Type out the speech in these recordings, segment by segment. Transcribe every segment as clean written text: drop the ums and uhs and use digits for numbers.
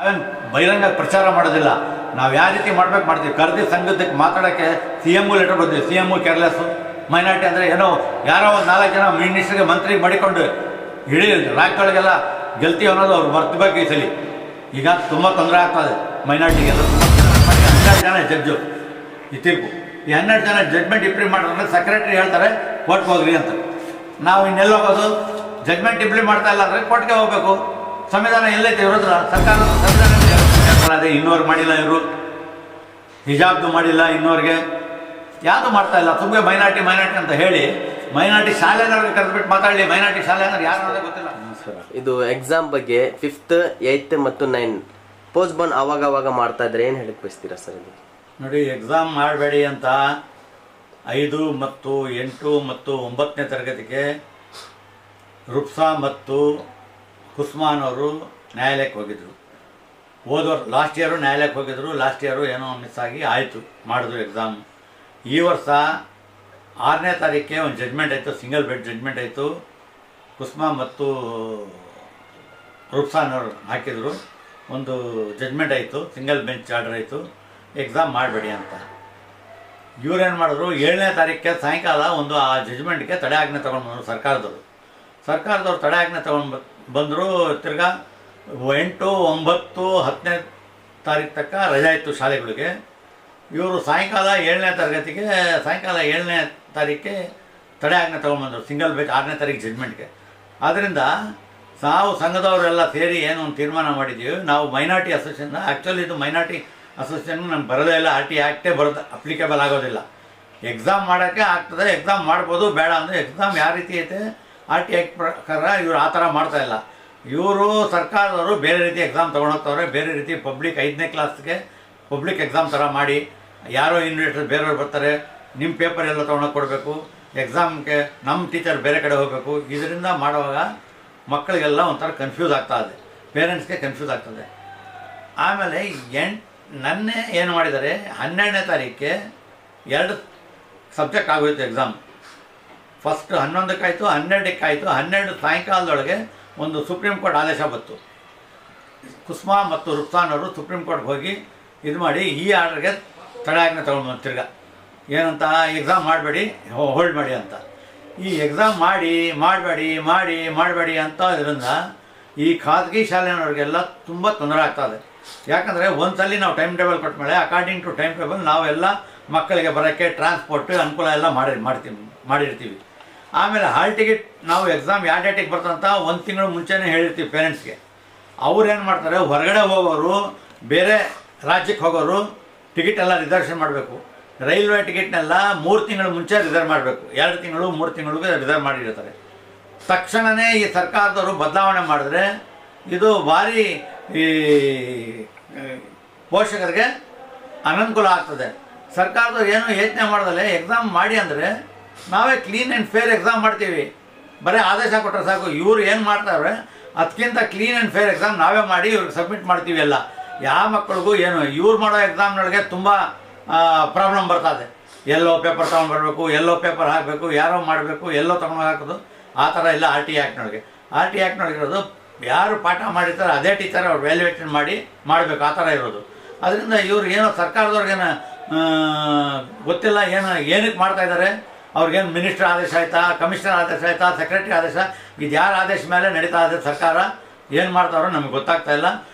ನಾವೇನು ಬಹಿರಂಗ ಪ್ರಚಾರ ಮಾಡೋದಿಲ್ಲ. ನಾವು ಯಾವ ರೀತಿ ಮಾಡ್ತೀವಿ. ಕರೆದಿ ಸಂಘದಕ್ಕೆ ಮಾತಾಡೋಕ್ಕೆ CM ಲೆಟರ್ ಬರ್ತೀವಿ. CM careless. ಮೈನಾರಿಟಿ ಅಂದರೆ ಏನೋ ಯಾರೋ ಒಂದು 4 ಜನ ಮಿನಿಸ್ಟ್ರಿಗೆ ಮಂತ್ರಿಗೆ ಮಾಡಿಕೊಂಡು ಇಡೀ ರಾಜ್ಯಗಳಿಗೆಲ್ಲ ಗೆಲ್ತೀವಿ ಅನ್ನೋದು ಅವ್ರು ಮರ್ತಬೇಕು ಈ ಸಲ. ಈಗ ತುಂಬ ತೊಂದರೆ ಆಗ್ತದೆ ಮೈನಾರಿಟಿಗೆಲ್ಲ. 12 ಜನ ಜಡ್ಜು ಈ ತೀರ್ಪು. ಈ 12 ಜನ ಜಡ್ಮೆಂಟ್ ಇಂಪ್ಲಿಮೆಂಟ್ ಮಾಡಿದ್ರೆ ಸೆಕ್ರೆಟರಿ ಹೇಳ್ತಾರೆ ಕೋರ್ಟ್ಗೆ ಹೋಗ್ರಿ ಅಂತ. ನಾವು ಇನ್ನೆಲ್ಲ ಹೋಗೋದು? ಜಡ್ಮೆಂಟ್ ಇಂಪ್ಲಿಮೆಂಟ್ ಮಾಡ್ತಾ ಇಲ್ಲ ಅಂದರೆ ಕೋರ್ಟ್ಗೆ ಹೋಗಬೇಕು. ಸಂವಿಧಾನ ಎಲ್ಲೈತೆ ಇವ್ರ ಹತ್ರ? ಸರ್ಕಾರದ ಸಂವಿಧಾನ ಅದೇ. ಇನ್ನೋರು ಮಾಡಿಲ್ಲ, ಇವರು ಹಿಜಾಬ್ದು ಮಾಡಿಲ್ಲ, ಇನ್ನೋರಿಗೆ ಯಾವುದು ಮಾಡ್ತಾ ಇಲ್ಲ. ಸುಮ್ಮನೆ ಮೈನಾರಿಟಿ ಅಂತ ಹೇಳಿ ಮೈನಾರಿಟಿ ಶಾಲೆನವ್ರಿಗೆ ಕರೆದ್ಬಿಟ್ಟು ಮಾತಾಡಲಿ. ಮೈನಾರಿಟಿ ಶಾಲೆ ಅಂದ್ರೆ ಯಾರು ಅನ್ನೋದೇ ಗೊತ್ತಿಲ್ಲ. ಇದು ಎಕ್ಸಾಮ್ ಬಗ್ಗೆ 5th 8th ಮತ್ತು 9 ಪೋಸ್ಟ್ಬೋನ್ ಅವಾಗ ಮಾಡ್ತಾ ಇದ್ರೆ ಏನು ಹೇಳಕ್ ಬಯಸ್ತೀರಾ ಸರ್? ಇದು ನೋಡಿ, ಎಕ್ಸಾಮ್ ಮಾಡಬೇಡಿ ಅಂತ 5 ಮತ್ತು 8 ಮತ್ತು 9ನೇ ತರಗತಿಗೆ ರುಪ್ಸಾ ಮತ್ತು ಕುಸ್ಮಾನ್ ಅವರು ನ್ಯಾಯಾಲಯಕ್ಕೆ ಹೋಗಿದ್ರು. ಹೋದವರು ಲಾಸ್ಟ್ ಇಯರು ನ್ಯಾಯಾಲಯಕ್ಕೆ ಹೋಗಿದ್ರು. ಲಾಸ್ಟ್ ಇಯರು ಏನೋ ಮಿಸ್ ಆಗಿ ಆಯಿತು, ಮಾಡಿದ್ರು ಎಕ್ಸಾಮ್. ಈ ವರ್ಷ 6ನೇ ತಾರೀಕಿಗೆ ಒಂದು ಜಡ್ಮೆಂಟ್ ಆಯಿತು, ಸಿಂಗಲ್ ಬೆಡ್ ಜಡ್ಮೆಂಟ್ ಆಯಿತು. ಕುಸ್ಮಾ ಮತ್ತು ರುಪ್ಸಾನವರು ಹಾಕಿದರು, ಒಂದು ಜಡ್ಮೆಂಟ್ ಆಯಿತು, ಸಿಂಗಲ್ ಬೆಂಚ್ ಆರ್ಡರ್ ಆಯಿತು, ಎಕ್ಸಾಮ್ ಮಾಡಬೇಡಿ ಅಂತ. ಇವ್ರೇನು ಮಾಡಿದ್ರು, 7ನೇ ತಾರೀಕಿಗೆ ಸಾಯಂಕಾಲ ಒಂದು ಆ ಜಡ್ಮೆಂಟ್ಗೆ ತಡೆ ಆಜ್ಞೆ ತೊಗೊಂಡು ಬಂದರು ಸರ್ಕಾರದವ್ರು ತಡೆ ಆಜ್ಞೆ ತೊಗೊಂಡು ಬಂದರು. ತಿರ್ಗಾ 8, 9, 10ನೇ ತಾರೀಕು ತನಕ ರಜೆ ಇತ್ತು ಶಾಲೆಗಳಿಗೆ. ಇವರು ಸಾಯಂಕಾಲ 7ನೇ ತಾರೀಕಿಗೆ ತಡೆ ಆಜ್ಞೆ ತೊಗೊಂಡ್ಬಂದರು, ಸಿಂಗಲ್ ಬೆಂಚ್ 6ನೇ ತಾರೀಕು ಜಡ್ಮೆಂಟ್ಗೆ. ಆದ್ದರಿಂದ ನಾವು ಸಂಘದವರೆಲ್ಲ ಸೇರಿ ಏನು ಒಂದು ತೀರ್ಮಾನ ಮಾಡಿದ್ದೀವಿ. ನಾವು ಮೈನಾರಿಟಿ ಅಸೋಸಿಯೇಷನ್, ಆ್ಯಕ್ಚುಲಿ ಇದು ಮೈನಾರಿಟಿ ಅಸೋಸಿಯೇಷನ್ ನಮ್ಗೆ ಬರೋದೇ ಇಲ್ಲ. RT ಆ್ಯಕ್ಟೇ ಅಪ್ಲಿಕೇಬಲ್ ಆಗೋದಿಲ್ಲ. ಎಕ್ಸಾಮ್ ಮಾಡೋಕ್ಕೆ ಆಗ್ತದೆ, ಎಕ್ಸಾಮ್ ಮಾಡ್ಬೋದು. ಬೇಡ ಅಂದರೆ ಎಕ್ಸಾಮ್ ಯಾವ ರೀತಿ ಐತೆ RT ಆ್ಯಕ್ಟ್ ಪ್ರಕಾರ ಇವರು ಆ ಥರ ಮಾಡ್ತಾಯಿಲ್ಲ. ಇವರು ಸರ್ಕಾರದವರು ಬೇರೆ ರೀತಿ ಎಕ್ಸಾಮ್ ತೊಗೊಂಡೋಗ್ತವ್ರೆ. ಬೇರೆ ರೀತಿ ಪಬ್ಲಿಕ್ 5ನೇ ಕ್ಲಾಸ್ಗೆ ಪಬ್ಲಿಕ್ ಎಕ್ಸಾಮ್ ಥರ ಮಾಡಿ, ಯಾರೋ ಇನ್ವಿಟೇಟರ್ ಬೇರೆಯವ್ರು ಬರ್ತಾರೆ, ನಿಮ್ಮ ಪೇಪರ್ ಎಲ್ಲ ತೊಗೊಂಡೋಗಿ ಕೊಡಬೇಕು, ಎಕ್ಸಾಮ್ಗೆ ನಮ್ಮ ಟೀಚರ್ ಬೇರೆ ಕಡೆ ಹೋಗಬೇಕು. ಇದರಿಂದ ಮಾಡುವಾಗ ಮಕ್ಕಳಿಗೆಲ್ಲ ಒಂಥರ ಕನ್ಫ್ಯೂಸ್ ಆಗ್ತಾಯಿದೆ, ಪೇರೆಂಟ್ಸ್ಗೆ ಕನ್ಫ್ಯೂಸ್ ಆಗ್ತದೆ. ಆಮೇಲೆ ನನ್ನೇ ಏನು ಮಾಡಿದ್ದಾರೆ, 12ನೇ ತಾರೀಕಿಗೆ 2 ಸಬ್ಜೆಕ್ಟ್ ಆಗೋಯ್ತು ಎಕ್ಸಾಮ್. ಫಸ್ಟ್ 11ಕ್ಕೆ 12ಕ್ಕೆ 12 ಸಾಯಂಕಾಲದೊಳಗೆ ಒಂದು ಸುಪ್ರೀಂ ಕೋರ್ಟ್ ಆದೇಶ ಬಂತು. ಕುಸ್ಮಾ ಮತ್ತು ರುಪ್ಸಾನವರು ಸುಪ್ರೀಂ ಕೋರ್ಟ್ಗೆ ಹೋಗಿ ಇದು ಮಾಡಿ ಈ ಆರ್ಡರ್ಗೆ ತಡೆ ಆಜ್ಞೆ ತೊಗೊಂಡು ತಿರ್ಗಾ ಏನಂತ, ಎಕ್ಸಾಮ್ ಮಾಡಬೇಡಿ, ಹೋಲ್ಡ್ ಮಾಡಿ ಅಂತ. ಈ ಎಕ್ಸಾಮ್ ಮಾಡಬೇಡಿ ಅಂತ ಇದರಿಂದ ಈ ಖಾಸಗಿ ಶಾಲೆಯವ್ರಿಗೆಲ್ಲ ತುಂಬ ತೊಂದರೆ ಆಗ್ತಾಯಿದೆ. ಯಾಕಂದರೆ ಒಂದ್ಸಲಿ ನಾವು ಟೈಮ್ ಟೇಬಲ್ ಕೊಟ್ಟ ಮೇಲೆ ಅಕಾರ್ಡಿಂಗ್ ಟು ಟೈಮ್ ಟೇಬಲ್ ನಾವೆಲ್ಲ ಮಕ್ಕಳಿಗೆ ಬರೋಕ್ಕೆ ಟ್ರಾನ್ಸ್ಪೋರ್ಟ್ ಅನುಕೂಲ ಎಲ್ಲ ಮಾಡಿರ್ತೀವಿ. ಆಮೇಲೆ ಹಾಲ್ ಟಿಕೆಟ್ ನಾವು ಎಕ್ಸಾಮ್ ಯಾವ ಡೇಟಿಗೆ ಬರ್ತಂತ 1 ತಿಂಗಳು ಮುಂಚೆನೇ ಹೇಳಿರ್ತೀವಿ ಪೇರೆಂಟ್ಸ್ಗೆ. ಅವ್ರು ಏನು ಮಾಡ್ತಾರೆ, ಹೊರಗಡೆ ಹೋಗೋರು, ಬೇರೆ ರಾಜ್ಯಕ್ಕೆ ಹೋಗೋರು ಟಿಕೆಟ್ ಎಲ್ಲ ರಿಸರ್ವೇಷನ್ ಮಾಡಬೇಕು. ರೈಲ್ವೆ ಟಿಕೆಟ್ನೆಲ್ಲ 3 ತಿಂಗಳು ಮುಂಚೆ ರಿಸರ್ವ್ ಮಾಡಬೇಕು. 2 ತಿಂಗಳು 3 ತಿಂಗಳಿಗೆ ರಿಸರ್ವ್ ಮಾಡಿರ್ತಾರೆ. ತಕ್ಷಣವೇ ಈ ಸರ್ಕಾರದವರು ಬದಲಾವಣೆ ಮಾಡಿದ್ರೆ ಇದು ಭಾರಿ ಈ ಪೋಷಕರಿಗೆ ಅನನುಕೂಲ ಆಗ್ತದೆ. ಸರ್ಕಾರದವ್ರು ಏನು ಯೋಚನೆ ಮಾಡ್ದಲೆ ಎಕ್ಸಾಮ್ ಮಾಡಿ ಅಂದರೆ ನಾವೇ ಕ್ಲೀನ್ ಆ್ಯಂಡ್ ಫೇರ್ ಎಕ್ಸಾಮ್ ಮಾಡ್ತೀವಿ. ಬರೀ ಆದೇಶ ಕೊಟ್ಟರೆ ಸಾಕು. ಇವ್ರು ಏನು ಮಾಡ್ತಾರೆ, ಅದಕ್ಕಿಂತ ಕ್ಲೀನ್ ಆ್ಯಂಡ್ ಫೇರ್ ಎಕ್ಸಾಮ್ ನಾವೇ ಮಾಡಿ ಇವ್ರಿಗೆ ಸಬ್ಮಿಟ್ ಮಾಡ್ತೀವಿ ಎಲ್ಲ. ಯಾವ ಮಕ್ಕಳಿಗೂ ಏನು ಇವ್ರು ಮಾಡೋ ಎಕ್ಸಾಮ್ನೊಳಗೆ ತುಂಬ ಪ್ರಾಬ್ಲಮ್ ಬರ್ತದೆ. ಎಲ್ಲೋ ಪೇಪರ್ ತೊಗೊಂಡ್ಬರ್ಬೇಕು, ಎಲ್ಲೋ ಪೇಪರ್ ಹಾಕಬೇಕು, ಯಾರೋ ಮಾಡಬೇಕು, ಎಲ್ಲೋ ತೊಗೊಂಡು ಹಾಕೋದು, ಆ ಥರ ಎಲ್ಲ RT ಆ್ಯಕ್ಟ್ನೊಳಗೆ ಇರೋದು. ಯಾರು ಪಾಠ ಮಾಡಿರ್ತಾರೆ ಅದೇ ಟೀಚರ್ ಅವ್ರು ವ್ಯಾಲ್ಯೂಯೇಷನ್ ಮಾಡಬೇಕು, ಆ ಥರ ಇರೋದು. ಅದರಿಂದ ಇವ್ರು ಏನೋ ಸರ್ಕಾರದವ್ರಿಗೇನು ಗೊತ್ತಿಲ್ಲ, ಏನಕ್ಕೆ ಮಾಡ್ತಾಯಿದ್ದಾರೆ. ಅವ್ರಿಗೇನು ಮಿನಿಸ್ಟರ್ ಆದೇಶ ಆಯಿತಾ, ಕಮಿಷನರ್ ಆದೇಶ ಆಯಿತಾ, ಸೆಕ್ರೆಟರಿ ಆದೇಶ, ಇದು ಯಾರ ಆದೇಶ ಮೇಲೆ ನಡೀತಾ ಇದೆ ಸರ್ಕಾರ, ಏನು ಮಾಡ್ತಾರೋ ನಮಗೆ ಗೊತ್ತಾಗ್ತಾ ಇಲ್ಲ.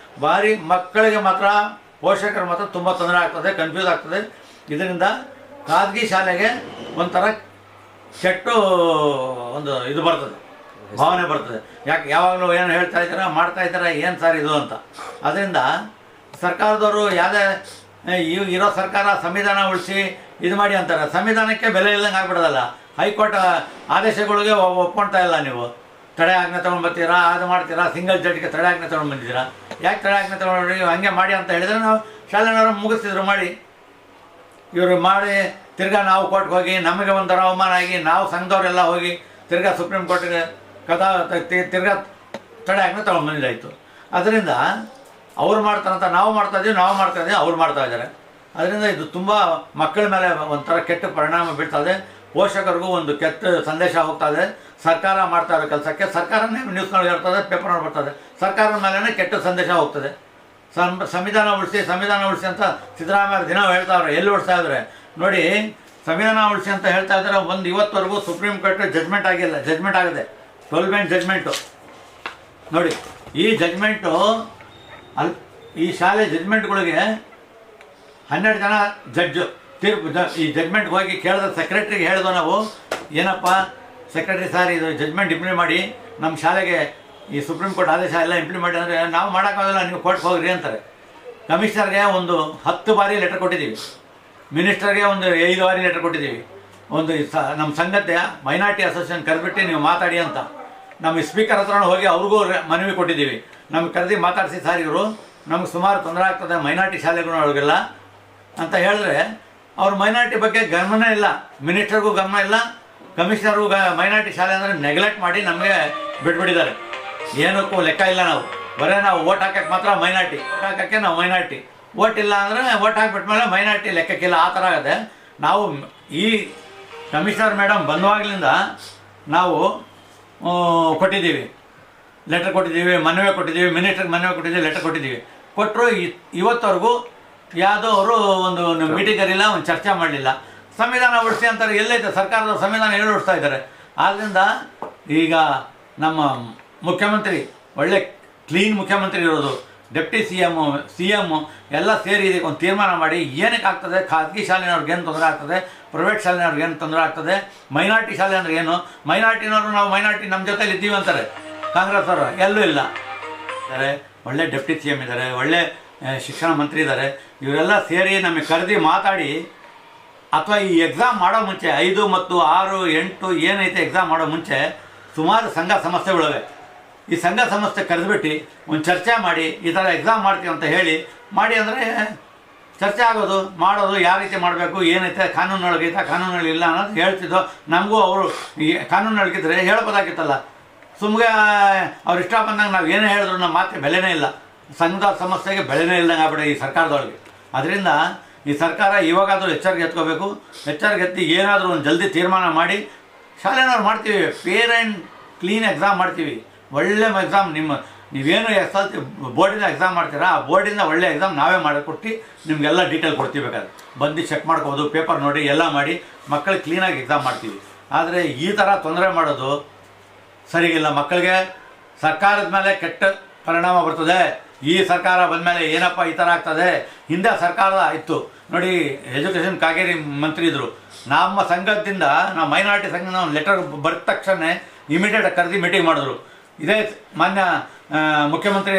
ಭಾರಿ ಮಕ್ಕಳಿಗೆ ಮಾತ್ರ, ಪೋಷಕರು ಮಾತ್ರ ತುಂಬ ತೊಂದರೆ ಆಗ್ತದೆ, ಕನ್ಫ್ಯೂಸ್ ಆಗ್ತದೆ. ಇದರಿಂದ ಖಾಸಗಿ ಶಾಲೆಗೆ ಒಂಥರ ಕೆಟ್ಟ ಒಂದು ಇದು ಬರ್ತದೆ, ಭಾವನೆ ಬರ್ತದೆ. ಯಾವಾಗಲೂ ಏನು ಹೇಳ್ತಾ ಮಾಡ್ತಾಯಿದ್ದಾರೆ, ಏನು ಸರ್ ಇದು ಅಂತ. ಅದರಿಂದ ಸರ್ಕಾರದವರು ಯಾವುದೇ ಇರೋ ಸರ್ಕಾರ ಸಂವಿಧಾನ ಉಳಿಸಿ ಇದು ಮಾಡಿ ಅಂತಾರೆ. ಸಂವಿಧಾನಕ್ಕೆ ಬೆಲೆ ಇಲ್ಲದಂಗೆ ಆಗ್ಬಿಡೋದಲ್ಲ. ಹೈಕೋರ್ಟ್ ಆದೇಶಗಳಿಗೆ ಒಪ್ಕೊಳ್ತಾ ಇಲ್ಲ. ನೀವು ತಡೆ ಆಜ್ಞೆ ತೊಗೊಂಡು ಬರ್ತೀರಾ, ಅದು ಮಾಡ್ತೀರಾ, ಸಿಂಗಲ್ ಜಡ್ಜ್ಗೆ ತಡೆ ಆಜ್ಞೆ ತೊಗೊಂಡು ಬಂದಿದ್ದೀರಾ. ಯಾಕೆ ತಡೆ ಆಜ್ಞೆ ತೊಗೊಂಡು ಹಂಗೆ ಮಾಡಿ ಅಂತ ಹೇಳಿದರೆ ನಾವು ಶಾಲೆನವರು ಮುಗಿಸ್ತಿದ್ರು ಮಾಡಿ. ಇವರು ಮಾಡಿ ತಿರ್ಗಾ ನಾವು ಕೋರ್ಟ್ಗೆ ಹೋಗಿ ನಮಗೆ ಒಂಥರ ಅವಮಾನ ಆಗಿ ನಾವು ಸಂಘದವರೆಲ್ಲ ಹೋಗಿ ತಿರ್ಗಾ ಸುಪ್ರೀಂ ಕೋರ್ಟ್ಗೆ ತಿರ್ಗಾ ತಡೆ ಆಜ್ಞೆ ತೊಗೊಂಡು ಬಂದಿದ್ದಾಯಿತು. ಅದರಿಂದ ಅವ್ರು ಮಾಡ್ತಾರಂತ ನಾವು ಮಾಡ್ತಾಯಿದ್ದೀವಿ, ಅವ್ರು ಮಾಡ್ತಾಯಿದ್ದಾರೆ. ಅದರಿಂದ ಇದು ತುಂಬ ಮಕ್ಕಳ ಮೇಲೆ ಒಂಥರ ಕೆಟ್ಟ ಪರಿಣಾಮ ಬೀಳ್ತದೆ. ಪೋಷಕರಿಗೂ ಒಂದು ಕೆಟ್ಟ ಸಂದೇಶ ಹೋಗ್ತದೆ. ಸರ್ಕಾರ ಮಾಡ್ತಾ ಇರೋ ಕೆಲಸಕ್ಕೆ ಸರ್ಕಾರನೇ ನ್ಯೂಸ್ನಲ್ಲಿ ಇರ್ತದೆ, ಪೇಪರ್ನಲ್ಲಿ ಬರ್ತದೆ, ಸರ್ಕಾರದ ಮೇಲೇ ಕೆಟ್ಟ ಸಂದೇಶ ಹೋಗ್ತದೆ. ಸಂವಿಧಾನ ಉಳಿಸಿ ಅಂತ ಸಿದ್ದರಾಮಯ್ಯ ದಿನ ಹೇಳ್ತಾವ್ರೆ. ಎಲ್ಲಿ ಉಳಿಸ್ತಾ ಇದ್ದಾರೆ ನೋಡಿ, ಸಂವಿಧಾನ ಉಳಿಸಿ ಅಂತ ಹೇಳ್ತಾ ಇದ್ದಾರೆ. ಇವತ್ತವರೆಗೂ ಸುಪ್ರೀಂ ಕೋರ್ಟ್ ಜಜ್ಮೆಂಟ್ ಆಗಿಲ್ಲ. ಜಜ್ಮೆಂಟ್ ಆಗಿದೆ, 12 ಬೆಂಚ್ ಜಜ್ಮೆಂಟು ನೋಡಿ. ಈ ಜಜ್ಮೆಂಟು ಈ ಶಾಲೆ ಜಜ್ಮೆಂಟ್ಗಳಿಗೆ 12 ಜನ ಜಡ್ಜು ತೀರ್ಪು ಈ ಜಜ್ಮೆಂಟ್ಗೆ ಹೋಗಿ ಕೇಳಿದ್ರೆ ಸೆಕ್ರೆಟ್ರಿಗೆ ಹೇಳಿದ್ವು ನಾವು, ಏನಪ್ಪ ಸೆಕ್ರೆಟ್ರಿ ಸರ್ ಇದು ಜಜ್ಮೆಂಟ್ ಇಂಪ್ಲಿಮೆಂಟ್ ಮಾಡಿ ನಮ್ಮ ಶಾಲೆಗೆ ಈ ಸುಪ್ರೀಂ ಕೋರ್ಟ್ ಆದೇಶ ಎಲ್ಲ ಇಂಪ್ಲಿಮೆಂಟ್ ಮಾಡಿ ಅಂದರೆ, ನಾವು ಮಾಡೋಕ್ಕಾಗಲ್ಲ, ನೀವು ಕೋರ್ಟ್ಗೆ ಹೋಗ್ರಿ ಅಂತಾರೆ. ಕಮಿಷನರ್ಗೆ ಒಂದು 10 ಬಾರಿ ಲೆಟರ್ ಕೊಟ್ಟಿದ್ದೀವಿ, ಮಿನಿಸ್ಟರ್ಗೆ ಒಂದು 5 ಬಾರಿ ಲೆಟರ್ ಕೊಟ್ಟಿದ್ದೀವಿ. ನಮ್ಮ ಸಂಘತೆ ಮೈನಾರಿಟಿ ಅಸೋಸಿಯೇಷನ್ ಕರೆದ್ಬಿಟ್ಟು ನೀವು ಮಾತಾಡಿ ಅಂತ ನಮ್ಮ ಸ್ಪೀಕರ್ ಹತ್ರ ಹೋಗಿ ಅವ್ರಿಗೂ ಮನವಿ ಕೊಟ್ಟಿದ್ದೀವಿ. ನಮ್ಗೆ ಕರೆದು ಮಾತಾಡಿಸಿ ಸರ್ ಇವರು ನಮ್ಗೆ ಸುಮಾರು ತೊಂದರೆ ಆಗ್ತದೆ ಮೈನಾರಿಟಿ ಶಾಲೆಗಳಿಗೆಲ್ಲ ಅಂತ ಹೇಳಿದ್ರೆ, ಅವ್ರ ಮೈನಾರಿಟಿ ಬಗ್ಗೆ ಗಮನ ಇಲ್ಲ, ಮಿನಿಸ್ಟರ್ಗೂ ಗಮನ ಇಲ್ಲ, ಕಮಿಷನರ್ಗೂ ಮೈನಾರಿಟಿ ಶಾಲೆ ಅಂದರೆ ನೆಗ್ಲೆಕ್ಟ್ ಮಾಡಿ ನಮಗೆ ಬಿಟ್ಬಿಟ್ಟಿದ್ದಾರೆ. ಏನಕ್ಕೂ ಲೆಕ್ಕ ಇಲ್ಲ. ನಾವು ಓಟ್ ಹಾಕಕ್ಕೆ ಮಾತ್ರ ಮೈನಾರಿಟಿ, ಓಟ್ ಹಾಕೋಕ್ಕೆ ನಾವು ಮೈನಾರಿಟಿ, ಓಟ್ ಇಲ್ಲ ಅಂದರೆ ಓಟ್ ಹಾಕಿಬಿಟ್ಮೇಲೆ ಮೈನಾರಿಟಿ ಲೆಕ್ಕಕ್ಕಿಲ್ಲ. ಆ ಥರ ಆಗುತ್ತೆ. ನಾವು ಈ ಕಮಿಷನರ್ ಮೇಡಮ್ ಬಂದವಾಗಲಿಂದ ನಾವು ಕೊಟ್ಟಿದ್ದೀವಿ, ಲೆಟರ್ ಕೊಟ್ಟಿದ್ದೀವಿ, ಮನವಿ ಕೊಟ್ಟಿದ್ದೀವಿ, ಮಿನಿಸ್ಟರ್ಗೆ ಮನವಿ ಕೊಟ್ಟಿದ್ದೀವಿ, ಲೆಟರ್ ಕೊಟ್ಟಿದ್ದೀವಿ. ಕೊಟ್ಟರು ಇವತ್ತವರೆಗೂ ಯಾವುದೋ ಅವರು ಒಂದು ಮೀಟಿಂಗ್ ಕರೀಲ್ಲ, ಒಂದು ಚರ್ಚೆ ಮಾಡಲಿಲ್ಲ. ಸಂವಿಧಾನ ಉಳಿಸಿ ಅಂತಾರೆ, ಎಲ್ಲೈತೆ ಸರ್ಕಾರದ ಸಂವಿಧಾನ ಹೇಳಿ ಉಳಿಸ್ತಾ ಇದ್ದಾರೆ. ಆದ್ದರಿಂದ ಈಗ ನಮ್ಮ ಮುಖ್ಯಮಂತ್ರಿ ಒಳ್ಳೆ ಕ್ಲೀನ್ ಮುಖ್ಯಮಂತ್ರಿ ಇರೋದು, ಡೆಪ್ಟಿ ಸಿ ಎಮ್ಮು ಎಲ್ಲ ಸೇರಿ ಇದಕ್ಕೆ ಒಂದು ತೀರ್ಮಾನ ಮಾಡಿ ಏನಕ್ಕೆ ಆಗ್ತದೆ, ಖಾಸಗಿ ಶಾಲೆಯವ್ರಿಗೆ ಏನು ತೊಂದರೆ ಆಗ್ತದೆ, ಪ್ರೈವೇಟ್ ಶಾಲೆಯವ್ರಿಗೆ ಏನು ತೊಂದರೆ ಆಗ್ತದೆ, ಮೈನಾರಿಟಿ ಶಾಲೆ ಅಂದರೆ ಏನು, ಮೈನಾರಿಟಿನವರು ನಾವು ಮೈನಾರಿಟಿ ನಮ್ಮ ಜೊತೆಲಿ ಇದ್ದೀವಿ ಅಂತಾರೆ ಕಾಂಗ್ರೆಸ್ ಅವರು. ಎಲ್ಲೂ ಇಲ್ಲ ಇದ್ದಾರೆ, ಒಳ್ಳೆ ಡೆಪ್ಟಿ ಸಿ ಎಮ್ ಇದ್ದಾರೆ, ಒಳ್ಳೆ ಶಿಕ್ಷಣ ಮಂತ್ರಿ ಇದ್ದಾರೆ. ಇವರೆಲ್ಲ ಸೇರಿ ನಮಗೆ ಕರೆದಿ ಮಾತಾಡಿ, ಅಥವಾ ಈ ಎಕ್ಸಾಮ್ ಮಾಡೋ ಮುಂಚೆ 5 ಮತ್ತು 6, 8 ಏನೈತೆ ಎಕ್ಸಾಮ್ ಮಾಡೋ ಮುಂಚೆ ಸುಮಾರು ಸಂಘ ಸಂಸ್ಥೆಗಳಿವೆ. ಈ ಸಂಘ ಸಂಸ್ಥೆ ಕರೆದುಬಿಟ್ಟು ಒಂದು ಚರ್ಚೆ ಮಾಡಿ ಈ ಥರ ಎಕ್ಸಾಮ್ ಮಾಡ್ತೀವಿ ಅಂತ ಮಾಡಿ ಅಂದರೆ ಚರ್ಚೆ ಆಗೋದು, ಮಾಡೋದು, ಯಾವ ರೀತಿ ಮಾಡಬೇಕು, ಏನೈತೆ, ಕಾನೂನೊಳಗೈತೆ, ಕಾನೂನುಗಳಿಲ್ಲ ಅನ್ನೋದು ಹೇಳ್ತಿದ್ದೋ. ನಮಗೂ ಅವರು ಈ ಕಾನೂನೊಳಗಿದ್ರೆ ಹೇಳ್ಬೋದಾಗಿತ್ತಲ್ಲ. ಸುಮ್ಮನೆ ಅವ್ರು ಇಷ್ಟ ಬಂದಂಗೆ ನಾವು ಏನೇ ಹೇಳಿದ್ರು ನಮ್ಮ ಮಾತಿಗೆ ಬೆಲೆನೇ ಇಲ್ಲ, ಸಂಘದ ಸಮಸ್ಯೆಗೆ ಬೆಲೆನೇ ಇಲ್ದಂಗೆ ಆಗ್ಬಿಡ ಈ ಸರ್ಕಾರದೊಳಗೆ. ಅದರಿಂದ ಈ ಸರ್ಕಾರ ಇವಾಗಾದರೂ ಎಚ್ಚರಿಕೆ ಎತ್ಕೋಬೇಕು. ಎಚ್ಚರಿಕೆ ಎತ್ತಿ ಏನಾದರೂ ಒಂದು ಜಲ್ದಿ ತೀರ್ಮಾನ ಮಾಡಿ ಶಾಲೆನವ್ರು ಮಾಡ್ತೀವಿ, ಫೇರ್ ಆ್ಯಂಡ್ ಕ್ಲೀನ್ ಎಕ್ಸಾಮ್ ಮಾಡ್ತೀವಿ. ಒಳ್ಳೆ ಎಕ್ಸಾಮ್ ನೀವೇನು SLC ಬೋರ್ಡಿಂದ ಎಕ್ಸಾಮ್ ಮಾಡ್ತೀರಾ, ಆ ಬೋರ್ಡಿಂದ ಒಳ್ಳೆ ಎಕ್ಸಾಮ್ ನಾವೇ ಮಾಡಿಕೊಟ್ಟು ನಿಮಗೆಲ್ಲ ಡೀಟೇಲ್ ಕೊಡ್ತೀವಿ. ಬೇಕಾದ್ರೆ ಬಂದು ಚೆಕ್ ಮಾಡ್ಕೋಬೋದು, ಪೇಪರ್ ನೋಡಿ ಎಲ್ಲ ಮಾಡಿ ಮಕ್ಕಳಿಗೆ ಕ್ಲೀನಾಗಿ ಎಕ್ಸಾಮ್ ಮಾಡ್ತೀವಿ. ಆದರೆ ಈ ಥರ ತೊಂದರೆ ಮಾಡೋದು ಸರಿಗಿಲ್ಲ. ಮಕ್ಕಳಿಗೆ ಸರ್ಕಾರದ ಮೇಲೆ ಕೆಟ್ಟ ಪರಿಣಾಮ ಬರ್ತದೆ. ಈ ಸರ್ಕಾರ ಬಂದಮೇಲೆ ಏನಪ್ಪ ಈ ಥರ ಆಗ್ತದೆ. ಹಿಂದೆ ಸರ್ಕಾರ ಇತ್ತು ನೋಡಿ, ಎಜುಕೇಷನ್ ಕಾಗೇರಿ ಮಂತ್ರಿ ಇದ್ದರು. ನಮ್ಮ ಸಂಘದಿಂದ ನಾವು ಮೈನಾರಿಟಿ ಸಂಘ ನಾವು ಲೆಟರ್ ಬರೆದ ತಕ್ಷಣ ಇಮಿಡಿಯೇಟ್ ಕರೆದಿ ಮೀಟಿಂಗ್ ಮಾಡಿದ್ರು. ಇದೇ ಮಾನ್ಯ ಮುಖ್ಯಮಂತ್ರಿ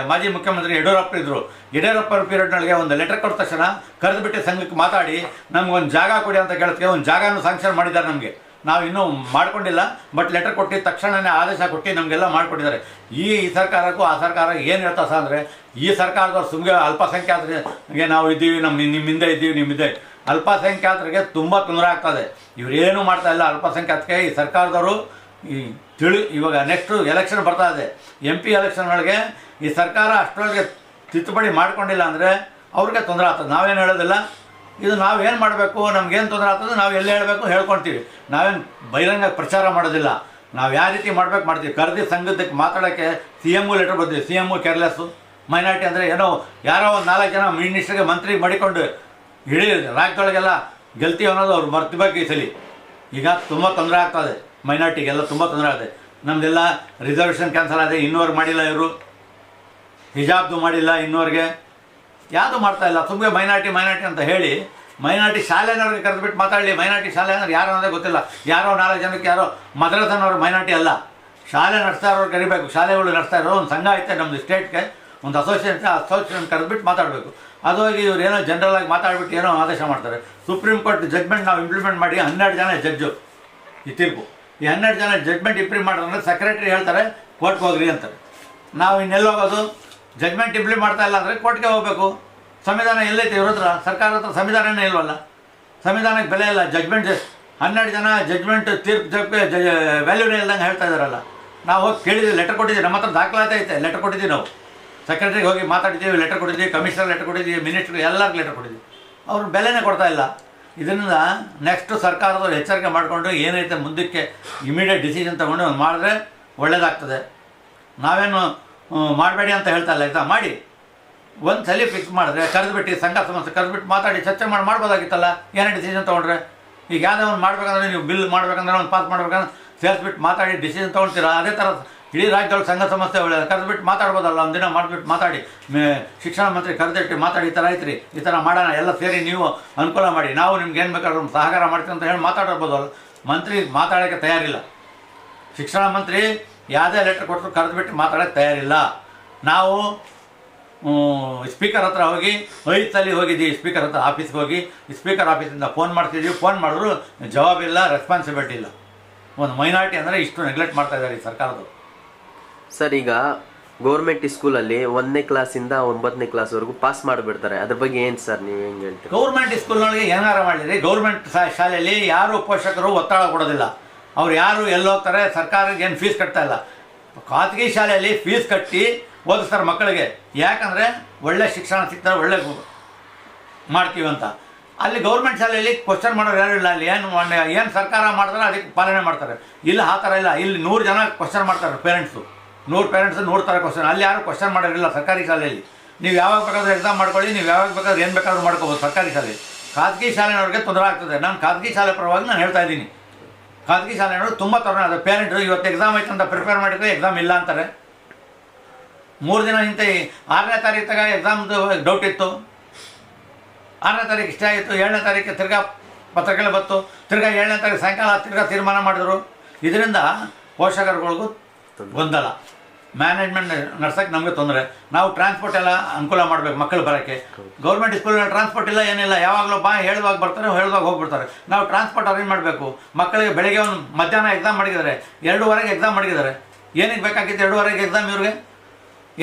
ಮಾಜಿ ಮುಖ್ಯಮಂತ್ರಿ ಯಡಿಯೂರಪ್ಪ ಇದ್ದರು. ಯಡಿಯೂರಪ್ಪ ಪೀರಿಯಡ್ನೊಳಗೆ ಒಂದು ಲೆಟರ್ ಕೊಟ್ಟ ತಕ್ಷಣ ಕರೆದುಬಿಟ್ಟು ಸಂಘಕ್ಕೆ ಮಾತಾಡಿ ನಮಗೊಂದು ಜಾಗ ಕೊಡಿ ಅಂತ ಕೇಳೋದಕ್ಕೆ ಒಂದು ಜಾಗನೂ ಸ್ಯಾಂಕ್ಷನ್ ಮಾಡಿದ್ದಾರೆ ನಮಗೆ. ನಾವು ಇನ್ನೂ ಮಾಡ್ಕೊಂಡಿಲ್ಲ, ಬಟ್ ಲೆಟರ್ ಕೊಟ್ಟು ತಕ್ಷಣವೇ ಆದೇಶ ಕೊಟ್ಟು ನಮಗೆಲ್ಲ ಮಾಡಿಕೊಟ್ಟಿದ್ದಾರೆ. ಈ ಸರ್ಕಾರಕ್ಕೂ ಆ ಸರ್ಕಾರ ಏನು ಹೇಳ್ತಾ ಅಂದರೆ, ಈ ಸರ್ಕಾರದವ್ರು ಸುಮ್ಮನೆ ಅಲ್ಪಸಂಖ್ಯಾತರಿಗೆ ನಾವು ಇದ್ದೀವಿ, ನಿಮ್ಮಿಂದ ಇದ್ದೀವಿ, ನಿಮ್ಮಿಂದ ಅಲ್ಪಸಂಖ್ಯಾತರಿಗೆ ತುಂಬ ತೊಂದರೆ ಆಗ್ತದೆ. ಇವರೇನು ಮಾಡ್ತಾ ಇಲ್ಲ ಅಲ್ಪಸಂಖ್ಯಾತಕ್ಕೆ. ಈ ಸರ್ಕಾರದವರು ಇವಾಗ ನೆಕ್ಸ್ಟು ಎಲೆಕ್ಷನ್ ಬರ್ತಾ ಇದೆ, MP ಎಲೆಕ್ಷನ್ ಒಳಗೆ ಈ ಸರ್ಕಾರ ಅಷ್ಟರೊಳಗೆ ತಿದ್ದುಪಡಿ ಮಾಡ್ಕೊಂಡಿಲ್ಲ ಅಂದರೆ ಅವ್ರಿಗೆ ತೊಂದರೆ ಆಗ್ತದೆ. ನಾವೇನು ಹೇಳೋದಿಲ್ಲ, ಇದು ನಾವೇನು ಮಾಡಬೇಕು, ನಮ್ಗೇನು ತೊಂದರೆ ಆಗ್ತದೆ ನಾವು ಎಲ್ಲಿ ಹೇಳಬೇಕು ಹೇಳ್ಕೊಳ್ತೀವಿ. ನಾವೇನು ಬಹಿರಂಗ ಪ್ರಚಾರ ಮಾಡೋದಿಲ್ಲ. ನಾವು ಯಾವ ರೀತಿ ಮಾಡ್ತೀವಿ. ಕರೆದಿ ಸಂಘದಕ್ಕೆ ಮಾತಾಡೋಕ್ಕೆ CMಗೂ ಲೆಟರ್ ಬರ್ತೀವಿ. CMಗೂ ಕೇರ್ಲೆಸ್ಸು. ಮೈನಾರಿಟಿ ಅಂದರೆ ಏನೋ ಯಾರೋ ಒಂದು 4 ಜನ ಮಿನಿಸ್ಟ್ರಿಗೆ ಮಂತ್ರಿ ಮಾಡಿಕೊಂಡು ಇಡೀ ರಾಜ್ಯದೊಳಗೆಲ್ಲ ಗೆಲ್ತೀವಿ ಅನ್ನೋದು ಅವ್ರು ಮರ್ತಿಬೇಕು. ಈ ಸಲ ಈಗ ತುಂಬ ತೊಂದರೆ ಆಗ್ತದೆ, ಮೈನಾರಿಟಿಗೆಲ್ಲ ತುಂಬ ತೊಂದರೆ ಆಗ್ತದೆ. ನಮ್ಮದೆಲ್ಲ ರಿಸರ್ವೇಷನ್ ಕ್ಯಾನ್ಸಲ್ ಆಗಿದೆ, ಇನ್ನೂವರೆಗೆ ಮಾಡಿಲ್ಲ. ಇವರು ಹಿಜಾಬ್ದು ಮಾಡಿಲ್ಲ ಇನ್ನೂವರೆಗೆ, ಯಾವುದು ಮಾಡ್ತಾಯಿಲ್ಲ. ಸುಮ್ಮನೆ ಮೈನಾರಿಟಿ ಅಂತ ಹೇಳಿ ಮೈನಾರಿಟಿ ಶಾಲೆನವ್ರಿಗೆ ಕರೆದುಬಿಟ್ಟು ಮಾತಾಡಲಿ. ಮೈನಾರಿಟಿ ಶಾಲೆ ಅಂದರೆ ಯಾರು ಅನ್ನೋದೇ ಗೊತ್ತಿಲ್ಲ. ಯಾರೋ 4 ಜನಕ್ಕೆ ಯಾರೋ ಮದ್ರಸನವ್ರು ಮೈನಾರಿಟಿ ಅಲ್ಲ, ಶಾಲೆ ನಡೆಸ್ತಾ ಇರೋರು ಕರಿಬೇಕು. ಶಾಲೆಗಳು ನಡೆಸ್ತಾ ಇರೋ ಒಂದು ಸಂಘ ಐತೆ ನಮ್ಮದು ಸ್ಟೇಟ್ಗೆ, ಒಂದು ಅಸೋಸಿಯೇಷನ್ ಕರೆದ್ಬಿಟ್ಟು ಮಾತಾಡಬೇಕು. ಅದು ಹೋಗಿ ಇವ್ರು ಏನೋ ಜನರಲಾಗಿ ಮಾತಾಡ್ಬಿಟ್ಟು ಏನೋ ಆದೇಶ ಮಾಡ್ತಾರೆ. ಸುಪ್ರೀಂ ಕೋರ್ಟ್ ಜಡ್ಮೆಂಟ್ ನಾವು ಇಂಪ್ಲಿಮೆಂಟ್ ಮಾಡಿ 12 ಜನ ಜಡ್ಜು ಈ ತೀರ್ಪು. ಈ 12 ಜನ ಜಡ್ಮೆಂಟ್ ಇಂಪ್ಲಿಮೆಂಟ್ ಮಾಡಿದ್ರೆ ಸೆಕ್ರೆಟ್ರಿ ಹೇಳ್ತಾರೆ ಕೋರ್ಟ್ಗೆ ಹೋಗ್ರಿ ಅಂತಾರೆ. ನಾವು ಇನ್ನೆಲ್ಲಿ ಹೋಗೋದು? ಜಡ್ಮೆಂಟ್ ಇಂಪ್ಲಿಮೆಂಟ್ ಮಾಡ್ತಾ ಇಲ್ಲ ಅಂದರೆ ಕೋರ್ಟ್ಗೆ ಹೋಗಬೇಕು. ಸಂವಿಧಾನ ಎಲ್ಲೈತೆ ಇವ್ರ ಹತ್ರ? ಸರ್ಕಾರದ ಹತ್ರ ಸಂವಿಧಾನನೇ ಇಲ್ವಲ್ಲ. ಸಂವಿಧಾನಕ್ಕೆ ಬೆಲೆ ಇಲ್ಲ. ಜಡ್ಮೆಂಟ್ 12 ಜನ ಜಡ್ಮೆಂಟ್ ತೀರ್ಪು ವ್ಯಾಲ್ಯೂನೇ ಇಲ್ದಂಗೆ ಹೇಳ್ತಾ ಇದ್ದಾರಲ್ಲ. ನಾವು ಹೋಗಿ ಕೇಳಿದ್ದೀವಿ, ಲೆಟರ್ ಕೊಟ್ಟಿದ್ದೀವಿ, ನಮ್ಮ ಹತ್ರ ದಾಖಲಾತಿ ಐತೆ, ಲೆಟರ್ ಕೊಟ್ಟಿದ್ದೀವಿ. ನಾವು ಸೆಕ್ರೆಟ್ರಿಗೆ ಹೋಗಿ ಮಾತಾಡಿದ್ದೀವಿ, ಲೆಟರ್ ಕೊಟ್ಟಿದ್ದೀವಿ, ಕಮಿಷನರ್ ಲೆಟರ್ ಕೊಟ್ಟಿದ್ದೀವಿ, ಮಿನಿಸ್ಟ್ರಿಗೆ ಎಲ್ಲರಿಗೂ ಲೆಟರ್ ಕೊಟ್ಟಿದ್ದೀವಿ. ಅವ್ರು ಬೆಲೆನೇ ಕೊಡ್ತಾ ಇಲ್ಲ. ಇದರಿಂದ ನೆಕ್ಸ್ಟು ಸರ್ಕಾರದವ್ರು ಎಚ್ಚರಿಕೆ ಮಾಡಿಕೊಂಡು ಏನೈತೆ ಮುಂದಕ್ಕೆ ಇಮಿಡಿಯೇಟ್ ಡಿಸಿಷನ್ ತೊಗೊಂಡು ಮಾಡಿದ್ರೆ ಒಳ್ಳೆಯದಾಗ್ತದೆ. ನಾವೇನು ಮಾಡಬೇಡಿ ಅಂತ ಹೇಳ್ತಾ ಇಲ್ಲ, ಆಯಿತಾ? ಮಾಡಿ ಒಂದು ಸಲ ಫಿಕ್ಸ್ ಮಾಡಿದ್ರೆ ಕರೆದುಬಿಟ್ಟು ಸಂಘ ಸಂಸ್ಥೆ ಕರೆದುಬಿಟ್ಟು ಮಾತಾಡಿ ಚರ್ಚೆ ಮಾಡ್ಬೋದಾಗಿತ್ತಲ್ಲ. ಏನೇ ಡಿಸಿಷನ್ ತೊಗೊಂಡ್ರೆ ಈಗ ಯಾವುದೋ ಒಂದು ಮಾಡ್ಬೇಕಂದ್ರೆ ನೀವು ಬಿಲ್ ಮಾಡ್ಬೇಕಂದ್ರೆ ಒಂದು ಪಾಸ್ ಮಾಡ್ಬೇಕಂದ್ರೆ ಸೇರಿಸ್ಬಿಟ್ಟು ಮಾತಾಡಿ ಡಿಸಿಷನ್ ತೊಗೊಳ್ತೀರಾ. ಅದೇ ಥರ ಇಡೀ ರಾಜ್ಯದೊಳಗೆ ಸಂಘ ಸಂಸ್ಥೆ ಕರೆದುಬಿಟ್ಟು ಮಾತಾಡ್ಬೋದಲ್ಲ. ಒಂದಿನ ಮಾಡಿಬಿಟ್ಟು ಮಾತಾಡಿ ಶಿಕ್ಷಣ ಮಂತ್ರಿ ಕರೆದಿಟ್ಟು ಮಾತಾಡಿ ಈ ಥರ ಐತ್ರಿ, ಈ ಥರ ಮಾಡೋಣ, ಎಲ್ಲ ಸೇರಿ ನೀವು ಅನುಕೂಲ ಮಾಡಿ, ನಾವು ನಿಮ್ಗೆ ಏನು ಬೇಕಾದ್ರೂ ಸಹಕಾರ ಮಾಡ್ತೀವಿ ಅಂತ ಹೇಳಿ ಮಾತಾಡ್ಬೋದಲ್ಲ. ಮಂತ್ರಿ ಮಾತಾಡೋಕ್ಕೆ ತಯಾರಿಲ್ಲ. ಶಿಕ್ಷಣ ಮಂತ್ರಿ ಯಾವುದೇ ಲೆಟ್ರ್ ಕೊಟ್ಟರು ಕರೆದುಬಿಟ್ಟು ಮಾತಾಡೋಕ್ಕೆ ತಯಾರಿಲ್ಲ. ನಾವು ಸ್ಪೀಕರ್ ಹತ್ರ ಹೋಗಿ 5 ಸಲ ಹೋಗಿದ್ದೀವಿ. ಸ್ಪೀಕರ್ ಹತ್ರ ಆಫೀಸ್ಗೆ ಹೋಗಿ ಸ್ಪೀಕರ್ ಆಫೀಸಿಂದ ಫೋನ್ ಮಾಡ್ತಿದ್ದೀವಿ. ಫೋನ್ ಮಾಡಿದ್ರು ಜವಾಬಿಲ್ಲ, ರೆಸ್ಪಾನ್ಸಿಬಿಲಿಟಿ ಇಲ್ಲ. ಒಂದು ಮೈನಾರಿಟಿ ಅಂದರೆ ಇಷ್ಟು ನೆಗ್ಲೆಕ್ಟ್ ಮಾಡ್ತಾ ಇದ್ದಾರೆ ಈ ಸರ್ಕಾರದವರು. ಸರ್, ಈಗ ಗೌರ್ಮೆಂಟ್ ಸ್ಕೂಲಲ್ಲಿ 1ನೇ ಕ್ಲಾಸಿಂದ 9ನೇ ಕ್ಲಾಸ್ವರೆಗೂ ಪಾಸ್ ಮಾಡಿಬಿಡ್ತಾರೆ. ಅದ್ರ ಬಗ್ಗೆ ಏನು ಸರ್ ನೀವು ಹೆಂಗೆ ಹೇಳ್ತೀರಿ? ಗೌರ್ಮೆಂಟ್ ಸ್ಕೂಲ್ನೊಳಗೆ ಏನಾರು ಮಾಡಿರಿ, ಗೌರ್ಮೆಂಟ್ ಶಾಲೆಯಲ್ಲಿ ಯಾರು ಪೋಷಕರು ಒತ್ತಡ ಕೊಡೋದಿಲ್ಲ. ಅವ್ರು ಯಾರು ಎಲ್ಲೋಗ್ತಾರೆ, ಸರ್ಕಾರಕ್ಕೆ ಏನು ಫೀಸ್ ಕಟ್ತಾ ಇಲ್ಲ. ಖಾಸಗಿ ಶಾಲೆಯಲ್ಲಿ ಫೀಸ್ ಕಟ್ಟಿ ಓದಿಸ್ತಾರೆ ಮಕ್ಕಳಿಗೆ. ಯಾಕಂದರೆ ಒಳ್ಳೆ ಶಿಕ್ಷಣ ಸಿಗ್ತಾರೆ, ಒಳ್ಳೆ ಮಾಡ್ತೀವಿ ಅಂತ. ಅಲ್ಲಿ ಗೌರ್ಮೆಂಟ್ ಶಾಲೆಯಲ್ಲಿ ಕ್ವಶನ್ ಮಾಡೋರು ಯಾರು ಇಲ್ಲ. ಅಲ್ಲಿ ಏನು ಸರ್ಕಾರ ಮಾಡಿದ್ರೆ ಅದಕ್ಕೆ ಪಾಲನೆ ಮಾಡ್ತಾರೆ. ಇಲ್ಲಿ ಆ ಥರ ಇಲ್ಲ. ಇಲ್ಲಿ 100 ಜನ ಕ್ವಶನ್ ಮಾಡ್ತಾರೆ ಪೇರೆಂಟ್ಸು. 100 ಪೇರೆಂಟ್ಸು 100 ಥರ ಕ್ವಶನ್. ಅಲ್ಲಿ ಯಾರು ಕ್ವಶನ್ ಮಾಡೋರಿಲ್ಲ ಸರ್ಕಾರಿ ಶಾಲೆಯಲ್ಲಿ. ನೀವು ಯಾವಾಗ ಬೇಕಾದ್ರೂ ಎಕ್ಸಾಮ್ ಮಾಡ್ಕೊಳ್ಳಿ, ನೀವು ಯಾವಾಗ ಬೇಕಾದ್ರೂ ಏನು ಬೇಕಾದ್ರೂ ಮಾಡ್ಕೋಬೋದು ಸರ್ಕಾರಿ ಶಾಲೆ. ಖಾಸಗಿ ಶಾಲೆನವ್ರಿಗೆ ತೊಂದರೆ ಆಗ್ತದೆ. ನಾನು ಖಾಸಗಿ ಶಾಲೆ ಪರವಾಗಿ ನಾನು ಹೇಳ್ತಾ ಇದ್ದೀನಿ. ಖಾಸಗಿ ಶಾಲೆನವರು ತುಂಬ ತೊಂದರೆ ಅದು. ಪೇರೆಂಟ್ರು ಇವತ್ತು ಎಕ್ಸಾಮ್ ಐತೆ ಅಂತ ಪ್ರಿಪೇರ್ ಮಾಡಿದರೆ ಎಕ್ಸಾಮ್ ಇಲ್ಲ ಅಂತಾರೆ. 3 ದಿನ ಹಿಂದೆ 6ನೇ ತಾರೀಕು ತಗ ಎಕ್ಸಾಮ್ದು ಡೌಟ್ ಇತ್ತು. 6ನೇ ತಾರೀಕು ಇಷ್ಟ ಆಯಿತು. 7ನೇ ತಾರೀಕು ತಿರ್ಗಾ ಪತ್ರಗಳು ಬಂತು. ತಿರ್ಗಾ 7ನೇ ತಾರೀಕು ಸಾಯಂಕಾಲ ತಿರ್ಗಾ ತೀರ್ಮಾನ ಮಾಡಿದ್ರು. ಇದರಿಂದ ಪೋಷಕರುಗಳಿಗೂ ಗೊಂದಲ, ಮ್ಯಾನೇಜ್ಮೆಂಟ್ ನಡ್ಸೋಕ್ಕೆ ನಮಗೆ ತೊಂದರೆ. ನಾವು ಟ್ರಾನ್ಸ್ಪೋರ್ಟ್ ಎಲ್ಲ ಅನುಕೂಲ ಮಾಡಬೇಕು ಮಕ್ಕಳು ಬರೋಕ್ಕೆ. ಗೌರ್ಮೆಂಟ್ ಸ್ಕೂಲಲ್ಲಿ ಟ್ರಾನ್ಸ್ಪೋರ್ಟ್ ಇಲ್ಲ, ಏನಿಲ್ಲ. ಯಾವಾಗಲೂ ಹೇಳುವಾಗ ಬರ್ತಾರೆ, ಹೇಳುವಾಗ ಹೋಗ್ಬಿಡ್ತಾರೆ. ನಾವು ಟ್ರಾನ್ಸ್ಪೋರ್ಟ್ ಅರೇಂಜ್ ಮಾಡಬೇಕು. ಮಕ್ಕಳಿಗೆ ಬೆಳಗ್ಗೆ ಒಂದು ಮಧ್ಯಾಹ್ನ ಎಕ್ಸಾಮ್ ಮಾಡಿದ್ದಾರೆ, 2:15ಗೆ ಎಕ್ಸಾಮ್ ಮಾಡಿದ್ದಾರೆ. ಏನಕ್ಕೆ ಬೇಕಾಗಿತ್ತು 2:15ಗೆ ಎಕ್ಸಾಮ್? ಇವ್ರಿಗೆ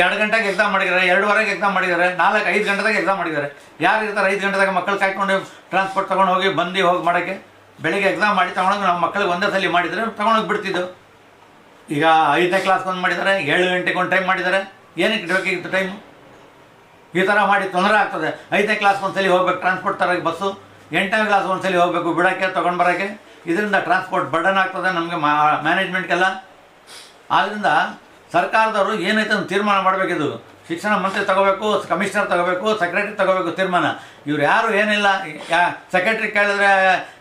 2 ಗಂಟೆಗೆ ಎಕ್ಸಾಮ್ ಮಾಡಿದ್ದಾರೆ, 2:15ಗೆ ಎಕ್ಸಾಮ್ ಮಾಡಿದ್ದಾರೆ, 4-5 ಗಂಟೆದಾಗ ಎಕ್ಸಾಮ್ ಮಾಡಿದ್ದಾರೆ. ಯಾರು ಇರ್ತಾರೆ 5 ಗಂಟೆದಾಗ ಮಕ್ಕಳು ಕಾಯ್ಕೊಂಡು ಟ್ರಾನ್ಸ್ಪೋರ್ಟ್ ತೊಗೊಂಡು ಹೋಗಿ ಹೋಗಿ ಮಾಡೋಕ್ಕೆ? ಬೆಳಗ್ಗೆ ಎಕ್ಸಾಮ್ ಮಾಡಿ ತೊಗೊಂಡೋಗಿ ನಮ್ಮ ಮಕ್ಕಳಿಗೆ ಒಂದೇ ಸಲ ಮಾಡಿದರೆ ತೊಗೊಂಡೋಗಿ ಬಿಡ್ತಿದ್ದು. ಈಗ 5ನೇ ಕ್ಲಾಸ್ಗೆ ಒಂದು ಮಾಡಿದ್ದಾರೆ, 7 ಗಂಟೆಗೆ ಒಂದು ಟೈಮ್ ಮಾಡಿದ್ದಾರೆ. ಏನಕ್ಕೆ ಇಡಬೇಕಿತ್ತು ಟೈಮು? ಈ ಥರ ಮಾಡಿ ತೊಂದರೆ ಆಗ್ತದೆ. 5ನೇ ಕ್ಲಾಸ್ಗೆ ಒಂದು ಸಲ ಹೋಗ್ಬೇಕು ಟ್ರಾನ್ಸ್ಪೋರ್ಟ್ ತರೋಕ್ಕೆ ಬಸ್ಸು, 8ನೇ ಕ್ಲಾಸ್ ಒಂದು ಸಲ ಹೋಗಬೇಕು ಬಿಡೋಕ್ಕೆ ತೊಗೊಂಡು ಬರೋಕ್ಕೆ. ಇದರಿಂದ ಟ್ರಾನ್ಸ್ಪೋರ್ಟ್ ಬರ್ಡನ್ ಆಗ್ತದೆ ನಮಗೆ, ಮ್ಯಾನೇಜ್ಮೆಂಟ್ಗೆಲ್ಲ. ಆದ್ದರಿಂದ ಸರ್ಕಾರದವರು ಏನೈತೆ ಒಂದು ತೀರ್ಮಾನ ಮಾಡಬೇಕಿದು. ಶಿಕ್ಷಣ ಮಂತ್ರಿ ತಗೋಬೇಕು, ಕಮಿಷನರ್ ತಗೋಬೇಕು, ಸೆಕ್ರೆಟರಿ ತಗೋಬೇಕು ತೀರ್ಮಾನ. ಇವ್ರು ಯಾರು ಏನಿಲ್ಲ. ಸೆಕ್ರೆಟರಿ ಕೇಳಿದ್ರೆ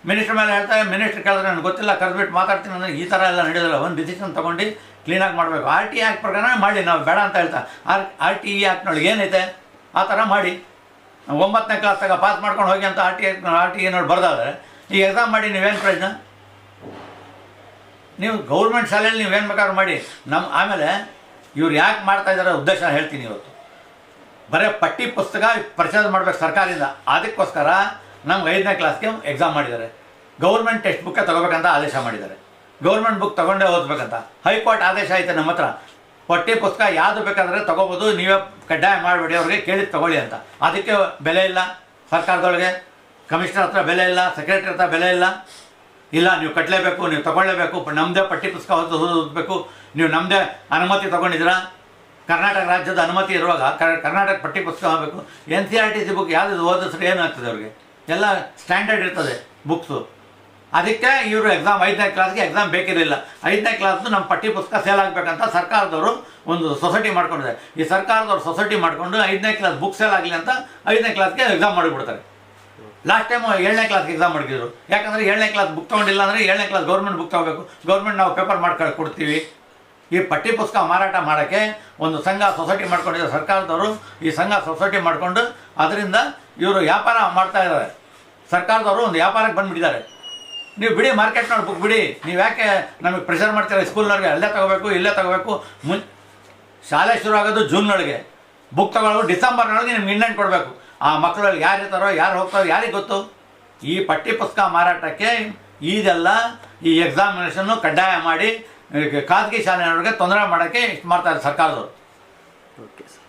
ಮಿನಿಸ್ಟ್ರ್ ಮೇಲೆ ಹೇಳ್ತಾರೆ, ಮಿನಿಸ್ಟ್ರ್ ಕೇಳಿದ್ರೆ ನನಗೆ ಗೊತ್ತಿಲ್ಲ, ಕರೆದ್ಬಿಟ್ಟು ಮಾತಾಡ್ತೀನಿ ಅಂದರೆ ಈ ಥರ ಎಲ್ಲ ನಡೆಯೋದಿಲ್ಲ. ಒಂದು ಡಿಸಿಷನ್ ತೊಗೊಂಡು ಕ್ಲೀನಾಗಿ ಮಾಡಬೇಕು. RT ಆ್ಯಕ್ಟ್ ಪ್ರಕಾರ ಮಾಡಿ, ನಾವು ಬೇಡ ಅಂತ ಹೇಳ್ತಾ. RTE ಆ್ಯಕ್ಟ್ನೊಳಗೆ ಏನೈತೆ ಆ ಥರ ಮಾಡಿ. 9ನೇ ಕ್ಲಾಸ್ ತಗ ಪಾಸ್ ಮಾಡ್ಕೊಂಡು ಹೋಗಿ ಅಂತ RTE ನೋಡಿ ಬರ್ದಾದ್ರೆ ಈ ಎಕ್ಸಾಮ್ ಮಾಡಿ ನೀವೇನು ಪ್ರಯೋಜನ? ನೀವು ಗೌರ್ಮೆಂಟ್ ಶಾಲೆಯಲ್ಲಿ ನೀವೇನು ಬೇಕಾದ್ರೂ ಮಾಡಿ. ಆಮೇಲೆ ಇವ್ರು ಯಾಕೆ ಮಾಡ್ತಾ ಇದ್ದಾರೆ ಉದ್ದೇಶ ಹೇಳ್ತೀನಿ. ಇವತ್ತು ಬರೀ ಪಟ್ಟಿ ಪುಸ್ತಕ ಪರ್ಚೇಸ್ ಮಾಡಬೇಕು ಸರ್ಕಾರದಿಂದ. ಅದಕ್ಕೋಸ್ಕರ ನಮ್ಗೆ 5ನೇ ಕ್ಲಾಸ್ಗೆ ಎಕ್ಸಾಮ್ ಮಾಡಿದ್ದಾರೆ. ಗೌರ್ಮೆಂಟ್ ಟೆಕ್ಸ್ಟ್ ಬುಕ್ಕೇ ತೊಗೋಬೇಕಂತ ಆದೇಶ ಮಾಡಿದ್ದಾರೆ. ಗೌರ್ಮೆಂಟ್ ಬುಕ್ ತೊಗೊಂಡೇ ಓದಬೇಕಂತ ಹೈಕೋರ್ಟ್ ಆದೇಶ ಐತೆ ನಮ್ಮ ಹತ್ರ. ಪಟ್ಟಿ ಪುಸ್ತಕ ಯಾವುದು ಬೇಕಾದರೆ ತೊಗೋಬೋದು, ನೀವೇ ಕಡ್ಡಾಯ ಮಾಡಬೇಡಿ, ಅವ್ರಿಗೆ ಕೇಳಿದ್ದು ತೊಗೊಳ್ಳಿ ಅಂತ. ಅದಕ್ಕೆ ಬೆಲೆ ಇಲ್ಲ ಸರ್ಕಾರದೊಳಗೆ. ಕಮಿಷನರ್ ಹತ್ರ ಬೆಲೆ ಇಲ್ಲ, ಸೆಕ್ರೆಟರಿ ಹತ್ರ ಬೆಲೆ ಇಲ್ಲ. ಇಲ್ಲ, ನೀವು ಕಟ್ಟಲೇಬೇಕು, ನೀವು ತೊಗೊಳ್ಳೇಬೇಕು, ನಮ್ಮದೇ ಪಟ್ಟಿ ಪುಸ್ತಕ ಓದಬೇಕು. ನೀವು ನಮ್ಮದೇ ಅನುಮತಿ ತೊಗೊಂಡಿದ್ದೀರಾ, ಕರ್ನಾಟಕ ರಾಜ್ಯದ ಅನುಮತಿ ಇರುವಾಗ ಕರ್ನಾಟಕ ಪಟ್ಟಿ ಪುಸ್ತಕ ಆಗಬೇಕು. NCERT ಬುಕ್ ಯಾವುದು ಓದಿಸ್ರೆ ಏನಾಗ್ತದೆ? ಅವ್ರಿಗೆ ಎಲ್ಲ ಸ್ಟ್ಯಾಂಡರ್ಡ್ ಇರ್ತದೆ ಬುಕ್ಸು. ಅದಕ್ಕೆ ಇವರು ಎಕ್ಸಾಮ್ 5ನೇ ಕ್ಲಾಸ್ಗೆ ಎಕ್ಸಾಮ್ ಬೇಕಿರಲಿಲ್ಲ. 5ನೇ ಕ್ಲಾಸ್ದು ನಮ್ಮ ಪಟ್ಟಿ ಪುಸ್ತಕ ಸೇಲ್ ಆಗಬೇಕಂತ ಸರ್ಕಾರದವರು ಒಂದು ಸೊಸೈಟಿ ಮಾಡ್ಕೊಂಡಿದ್ದಾರೆ. ಈ ಸರ್ಕಾರದವ್ರು ಸೊಸೈಟಿ ಮಾಡಿಕೊಂಡು 5ನೇ ಕ್ಲಾಸ್ ಬುಕ್ ಸೇಲ್ ಆಗಲಿ ಅಂತ 5ನೇ ಕ್ಲಾಸ್ಗೆ ಎಕ್ಸಾಮ್ ಮಾಡಿಬಿಡ್ತಾರೆ. ಲಾಸ್ಟ್ ಟೈಮು 7ನೇ ಕ್ಲಾಸ್ಗೆ ಎಕ್ಸಾಮ್ ಮಾಡಿದ್ರು. ಯಾಕಂದರೆ 7ನೇ ಕ್ಲಾಸ್ ಬುಕ್ ತೊಗೊಂಡಿಲ್ಲ ಅಂದರೆ 7ನೇ ಕ್ಲಾಸ್ ಗೌರ್ಮೆಂಟ್ ಬುಕ್ ತೊಗೋಬೇಕು. ಗೌರ್ಮೆಂಟ್ ನಾವು ಪೇಪರ್ ಮಾಡಿ ಕೊಡ್ತೀವಿ. ಈ ಪಟ್ಟಿ ಪುಸ್ತಕ ಮಾರಾಟ ಮಾಡೋಕ್ಕೆ ಒಂದು ಸಂಘ ಸೊಸೈಟಿ ಮಾಡ್ಕೊಂಡಿದ್ದಾರೆ ಸರ್ಕಾರದವರು. ಈ ಸಂಘ ಸೊಸೈಟಿ ಮಾಡಿಕೊಂಡು ಅದರಿಂದ ಇವರು ವ್ಯಾಪಾರ ಮಾಡ್ತಾ ಇದ್ದಾರೆ. ಸರ್ಕಾರದವರು ಒಂದು ವ್ಯಾಪಾರಕ್ಕೆ ಬಂದುಬಿಟ್ಟಿದ್ದಾರೆ. ನೀವು ಬಿಡಿ, ಮಾರ್ಕೆಟ್ನವ್ರು ಬುಕ್ ಬಿಡಿ, ನೀವು ಯಾಕೆ ನಮಗೆ ಪ್ರೆಷರ್ ಮಾಡ್ತೀರಾ? ಸ್ಕೂಲ್ನವ್ರಿಗೆ ಅಲ್ಲೇ ತೊಗೋಬೇಕು, ಇಲ್ಲೇ ತೊಗೋಬೇಕು. ಶಾಲೆ ಶುರು ಆಗೋದು ಜೂನ್ನೊಳಗೆ, ಬುಕ್ ತೊಗೊಳ್ಳೋದು ಡಿಸೆಂಬರ್ನೊಳಗೆ ನಿಮ್ಗೆ ಇಂಡೆಂಟ್ ಕೊಡಬೇಕು. ಆ ಮಕ್ಕಳಲ್ಲಿ ಯಾರು ಇರ್ತಾರೋ, ಯಾರು ಹೋಗ್ತಾರೋ ಯಾರಿಗೆ ಗೊತ್ತು? ಈ ಪಟ್ಟಿ ಪುಸ್ತಕ ಮಾರಾಟಕ್ಕೆ ಇದೆಲ್ಲ ಈ ಎಕ್ಸಾಮಿನೇಷನ್ನು ಕಡ್ಡಾಯ ಮಾಡಿ ಖಾಸಗಿ ಶಾಲೆಯವ್ರಿಗೆ ತೊಂದರೆ ಮಾಡೋಕ್ಕೆ ಇಷ್ಟು ಮಾಡ್ತಾರೆ ಸರ್ಕಾರದವರು. Okay sir.